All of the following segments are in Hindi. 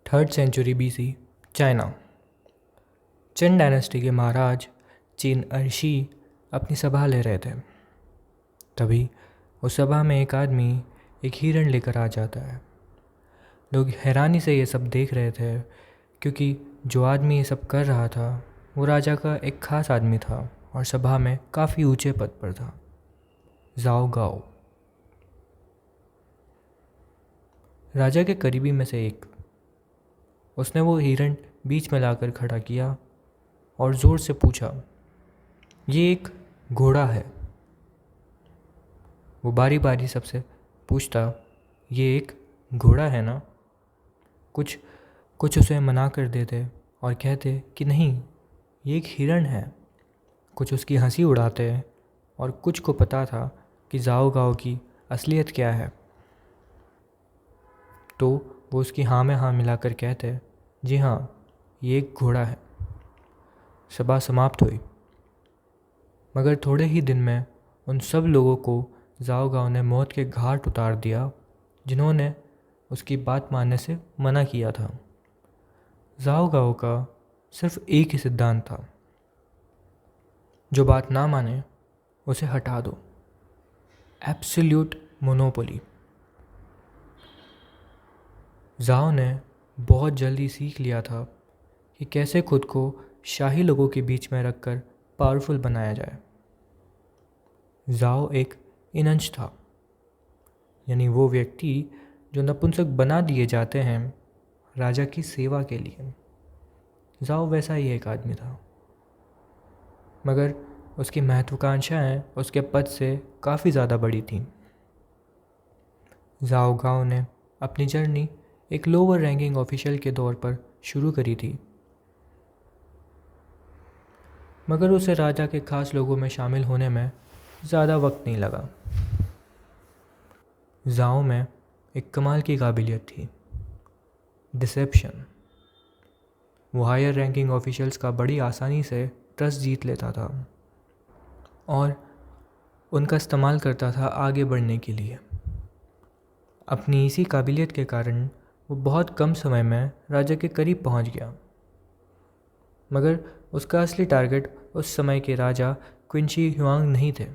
3rd century BC China. Qin dynasty के महाराज चिन अर्शी अपनी सभा ले रहे थे। तभी उस सभा में एक आदमी एक हिरण लेकर आ जाता है। लोग हैरानी से ये सब देख रहे थे क्योंकि जो आदमी ये सब कर रहा था वो राजा का एक खास आदमी था और सभा में काफ़ी ऊंचे पद पर था, ज़ाओ गाओ, राजा के करीबी में से एक। उसने वो हिरण बीच में लाकर खड़ा किया और ज़ोर से पूछा, ये एक घोड़ा है। वो बारी बारी सबसे पूछता, ये एक घोड़ा है ना। कुछ कुछ उसे मना कर देते और कहते कि नहीं, ये एक हिरण है। कुछ उसकी हंसी उड़ाते और कुछ को पता था कि ज़ाओ गाओ की असलियत क्या है, तो वो उसकी हाँ में हाँ मिलाकर कहते, जी हाँ, ये एक घोड़ा है। सभा समाप्त हुई, मगर थोड़े ही दिन में उन सब लोगों को ज़ाओ गाओ ने मौत के घाट उतार दिया जिन्होंने उसकी बात मानने से मना किया था। ज़ाओ गाओ का सिर्फ एक ही सिद्धांत था, जो बात ना माने उसे हटा दो, एब्सोल्यूट मोनोपोली। ज़ाओ ने बहुत जल्दी सीख लिया था कि कैसे खुद को शाही लोगों के बीच में रखकर पावरफुल बनाया जाए। ज़ाओ एक इनंच था, यानी वो व्यक्ति जो नपुंसक बना दिए जाते हैं राजा की सेवा के लिए। ज़ाओ वैसा ही एक आदमी था, मगर उसकी महत्वाकांक्षाएं उसके पद से काफ़ी ज़्यादा बड़ी थीं। ज़ाओ गाओ ने अपनी जर्नी एक लोअर रैंकिंग ऑफिशियल के तौर पर शुरू करी थी, मगर उसे राजा के खास लोगों में शामिल होने में ज़्यादा वक्त नहीं लगा। ज़ाओ में एक कमाल की काबिलियत थी, डिसेप्शन। वो हायर रैंकिंग ऑफिशियल्स का बड़ी आसानी से ट्रस्ट जीत लेता था और उनका इस्तेमाल करता था आगे बढ़ने के लिए। अपनी इसी काबिलियत के कारण वो बहुत कम समय में राजा के करीब पहुंच गया, मगर उसका असली टारगेट उस समय के राजा क्विंची ह्युआंग नहीं थे,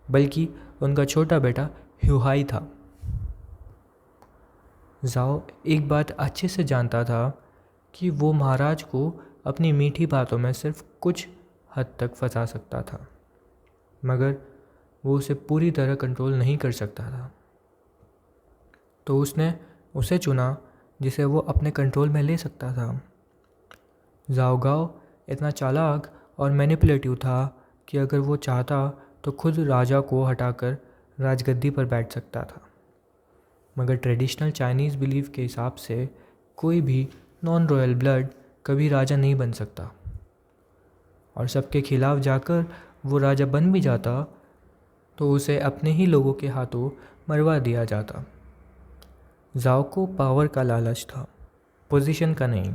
बल्कि उनका छोटा बेटा ह्युहाई था। ज़ाओ एक बात अच्छे से जानता था कि वो महाराज को अपनी मीठी बातों में सिर्फ कुछ हद तक फंसा सकता था, मगर वो उसे पूरी तरह कंट्रोल नहीं कर सकता था। तो उसने उसे चुना जिसे वो अपने कंट्रोल में ले सकता था। ज़ाओ गाओ इतना चालाक और मैनिपुलेटिव था कि अगर वो चाहता तो खुद राजा को हटाकर राजगद्दी पर बैठ सकता था, मगर ट्रेडिशनल चाइनीज़ बिलीफ के हिसाब से कोई भी नॉन रॉयल ब्लड कभी राजा नहीं बन सकता, और सबके खिलाफ जाकर वो राजा बन भी जाता तो उसे अपने ही लोगों के हाथों मरवा दिया जाता। ज़ाओ को पावर का लालच था, पोजीशन का नहीं,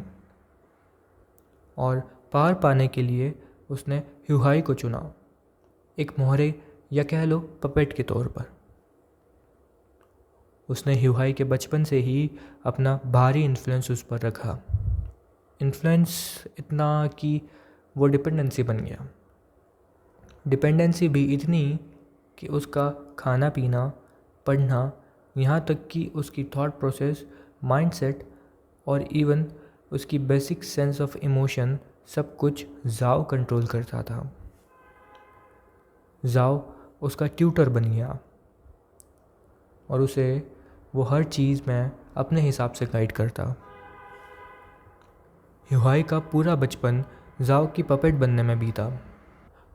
और पावर पाने के लिए उसने ह्युहाई को चुना, एक मोहरे या कह लो पपेट के तौर पर। उसने ह्युहाई के बचपन से ही अपना भारी इन्फ्लुएंस उस पर रखा, इन्फ्लुएंस इतना कि वो डिपेंडेंसी बन गया। डिपेंडेंसी भी इतनी कि उसका खाना पीना, पढ़ना, यहाँ तक कि उसकी थॉट प्रोसेस, माइंडसेट और इवन उसकी बेसिक सेंस ऑफ इमोशन, सब कुछ ज़ाओ कंट्रोल करता था। ज़ाओ उसका ट्यूटर बन गया और उसे वो हर चीज़ में अपने हिसाब से गाइड करता। ह्युहाई का पूरा बचपन ज़ाओ की पपेट बनने में बीता,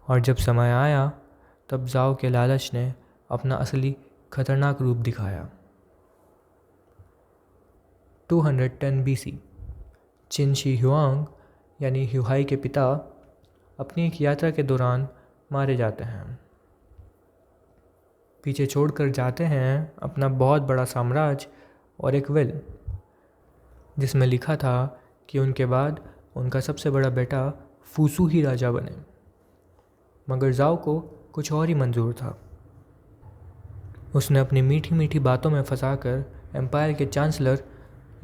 और जब समय आया तब ज़ाओ के लालच ने अपना असली खतरनाक रूप दिखाया। 210 BC चिन शी ह्युआंग यानी ह्युहाई के पिता अपनी एक यात्रा के दौरान मारे जाते हैं। पीछे छोड़कर जाते हैं अपना बहुत बड़ा साम्राज्य और एक विल, जिसमें लिखा था कि उनके बाद उनका सबसे बड़ा बेटा फूसू ही राजा बने। मगर ज़ाओ को कुछ और ही मंजूर था। उसने अपनी मीठी मीठी बातों में फंसाकर एम्पायर के चांसलर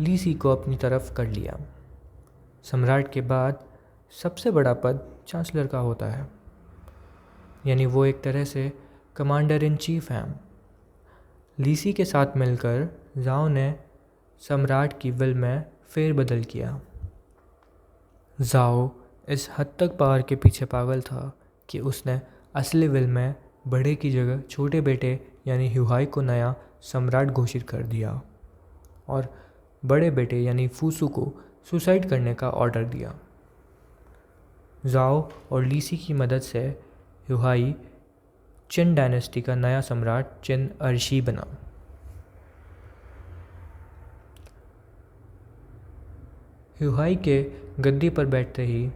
लीसी को अपनी तरफ कर लिया। सम्राट के बाद सबसे बड़ा पद चांसलर का होता है, यानी वो एक तरह से कमांडर इन चीफ हैं। लीसी के साथ मिलकर जाओ ने सम्राट की विल में फेरबदल किया। जाओ इस हद तक पावर के पीछे पागल था कि उसने असली विल में बड़े की जगह छोटे बेटे यानी ह्यूहाई को नया सम्राट घोषित कर दिया और बड़े बेटे यानी फूसू को सुसाइड करने का ऑर्डर दिया। जाओ और लीसी की मदद से ह्यूहाई चिन डायनेस्टी का नया सम्राट चिन अर्शी बना। ह्यूहाई के गद्दी पर बैठते ही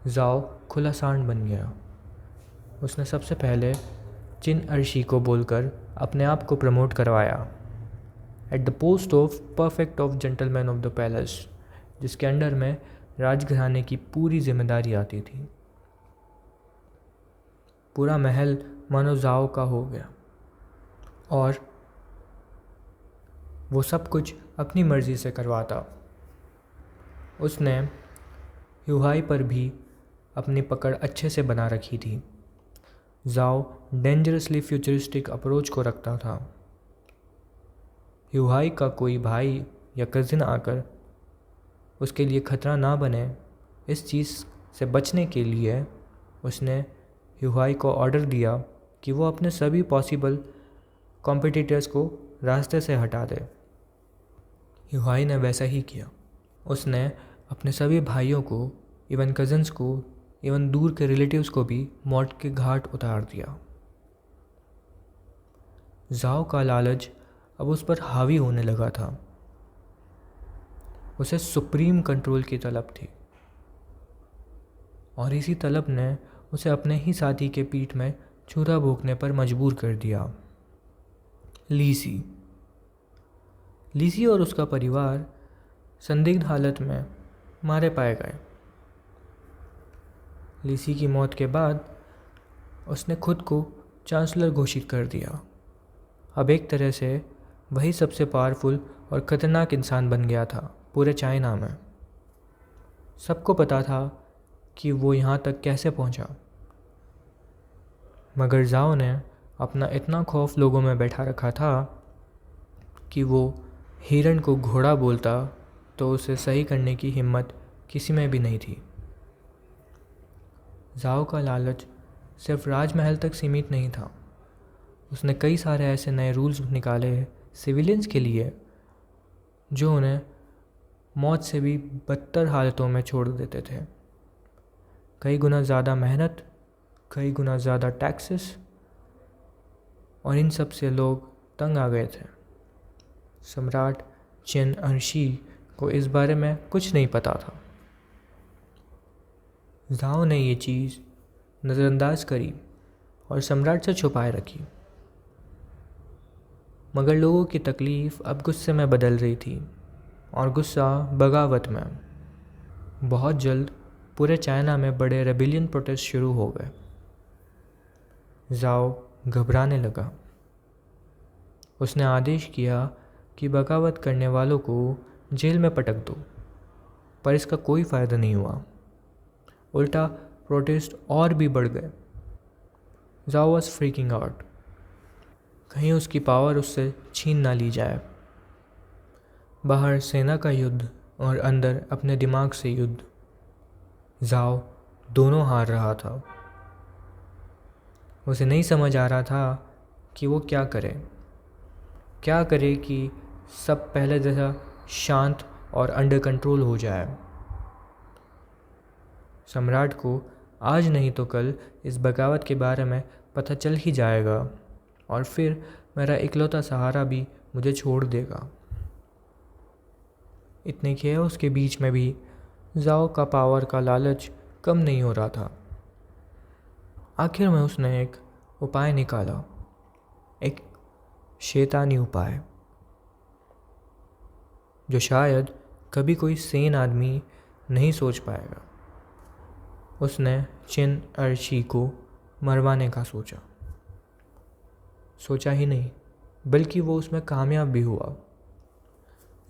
जाओ खुला सांड बन गया। उसने सबसे पहले चिन अर्शी को बोलकर अपने आप को प्रमोट करवाया at the post of perfect of gentleman of the palace, जिसके अंडर में राजघराने की पूरी जिम्मेदारी आती थी। पूरा महल मानो जाओ का हो गया और वो सब कुछ अपनी मर्ज़ी से करवाता। उसने ह्यूहाई पर भी अपनी पकड़ अच्छे से बना रखी थी। जाओ डेंजरसली फ्यूचरिस्टिक अप्रोच को रखता था। ह्यूहाई का कोई भाई या कज़िन आकर उसके लिए ख़तरा ना बने, इस चीज़ से बचने के लिए उसने ह्यूहाई को ऑर्डर दिया कि वो अपने सभी पॉसिबल कॉम्पिटिटर्स को रास्ते से हटा दे। ह्यूहाई ने वैसा ही किया। उसने अपने सभी भाइयों को, इवन कज़न्स को, इवन दूर के रिलेटिव्स को भी मौत के घाट उतार दिया। जाओ का लालच अब उस पर हावी होने लगा था। उसे सुप्रीम कंट्रोल की तलब थी और इसी तलब ने उसे अपने ही साथी के पीठ में छुरा भोंकने पर मजबूर कर दिया। लीसी और उसका परिवार संदिग्ध हालत में मारे पाए गए। लीसी की मौत के बाद उसने खुद को चांसलर घोषित कर दिया। अब एक तरह से वही सबसे पावरफुल और ख़तरनाक इंसान बन गया था पूरे चाइना में। सबको पता था कि वो यहाँ तक कैसे पहुँचा, मगर जाओ ने अपना इतना खौफ लोगों में बैठा रखा था कि वो हिरण को घोड़ा बोलता तो उसे सही करने की हिम्मत किसी में भी नहीं थी। जाओ का लालच सिर्फ राजमहल तक सीमित नहीं था। उसने कई सारे ऐसे नए रूल्स निकाले सिविलियंस के लिए जो उन्हें मौत से भी बदतर हालतों में छोड़ देते थे। कई गुना ज़्यादा मेहनत, कई गुना ज़्यादा टैक्सेस, और इन सब से लोग तंग आ गए थे। सम्राट चिन अर्शी को इस बारे में कुछ नहीं पता था। जाओ ने ये चीज़ नज़रअंदाज करी और सम्राट से छुपाए रखी, मगर लोगों की तकलीफ़ अब गुस्से में बदल रही थी और गुस्सा बगावत में। बहुत जल्द पूरे चाइना में बड़े रेबिलियन प्रोटेस्ट शुरू हो गए। जाओ घबराने लगा। उसने आदेश किया कि बगावत करने वालों को जेल में पटक दो, पर इसका कोई फ़ायदा नहीं हुआ। उल्टा प्रोटेस्ट और भी बढ़ गए। जाओ वॉज फ्रीकिंग आउट, कहीं उसकी पावर उससे छीन ना ली जाए। बाहर सेना का युद्ध और अंदर अपने दिमाग से युद्ध। जाओ दोनों हार रहा था। उसे नहीं समझ आ रहा था कि वो क्या करे कि सब पहले जैसा शांत और अंडर कंट्रोल हो जाए। सम्राट को आज नहीं तो कल इस बगावत के बारे में पता चल ही जाएगा और फिर मेरा इकलौता सहारा भी मुझे छोड़ देगा। इतने केओस के बीच में भी जाओ का पावर का लालच कम नहीं हो रहा था। आखिर में उसने एक उपाय निकाला, एक शैतानी उपाय जो शायद कभी कोई सेन आदमी नहीं सोच पाएगा। उसने चिन अर्शी को मरवाने का सोचा ही नहीं, बल्कि वो उसमें कामयाब भी हुआ।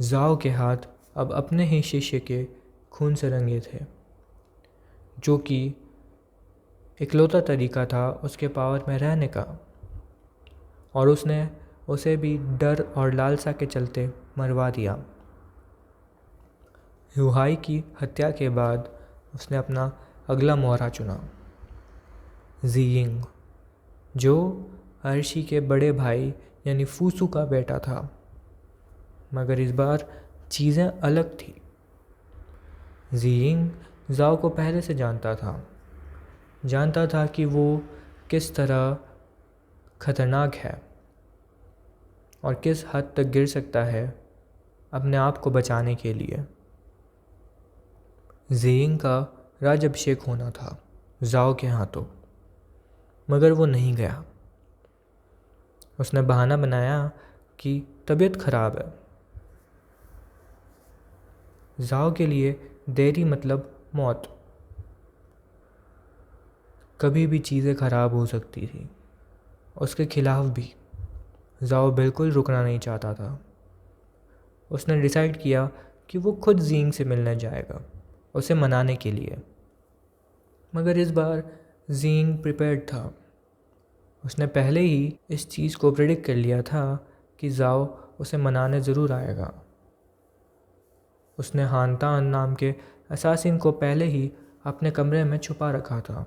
जाओ के हाथ अब अपने ही शिष्य के खून से रंगे थे, जो कि इकलौता तरीका था उसके पावर में रहने का, और उसने उसे भी डर और लालसा के चलते मरवा दिया। ह्युहाई की हत्या के बाद उसने अपना अगला मोहरा चुना, ज़ियिंग, जो अर्शी के बड़े भाई यानी फूसू का बेटा था। मगर इस बार चीज़ें अलग थी। ज़ियिंग ज़ाओ को पहले से जानता था कि वो किस तरह ख़तरनाक है और किस हद तक गिर सकता है अपने आप को बचाने के लिए। ज़ियिंग का राज्याभिषेक होना था ज़ाओ के हाथों, मगर वो नहीं गया। उसने बहाना बनाया कि तबीयत ख़राब है। ज़ाओ के लिए देरी मतलब मौत। कभी भी चीज़ें ख़राब हो सकती थी, उसके खिलाफ भी। ज़ाओ बिल्कुल रुकना नहीं चाहता था। उसने डिसाइड किया कि वो खुद ज़ियिंग से मिलने जाएगा, उसे मनाने के लिए। मगर इस बार ज़ियिंग प्रिपेयर्ड था। उसने पहले ही इस चीज़ को प्रेडिक्ट कर लिया था कि ज़ाओ उसे मनाने ज़रूर आएगा। उसने हान तान नाम के असासिन को पहले ही अपने कमरे में छुपा रखा था।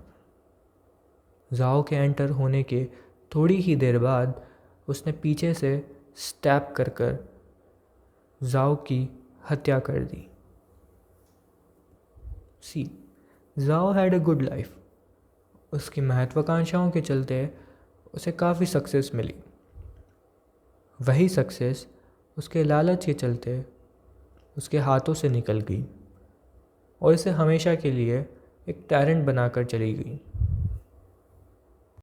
ज़ाओ के एंटर होने के थोड़ी ही देर बाद उसने पीछे से स्टैब कर ज़ाओ की हत्या कर दी। Zhao had a good life. उसकी महत्वाकांक्षाओं के चलते उसे काफ़ी सक्सेस मिली। वही सक्सेस उसके लालच के चलते उसके हाथों से निकल गई और इसे हमेशा के लिए एक टायरेंट बनाकर चली गई।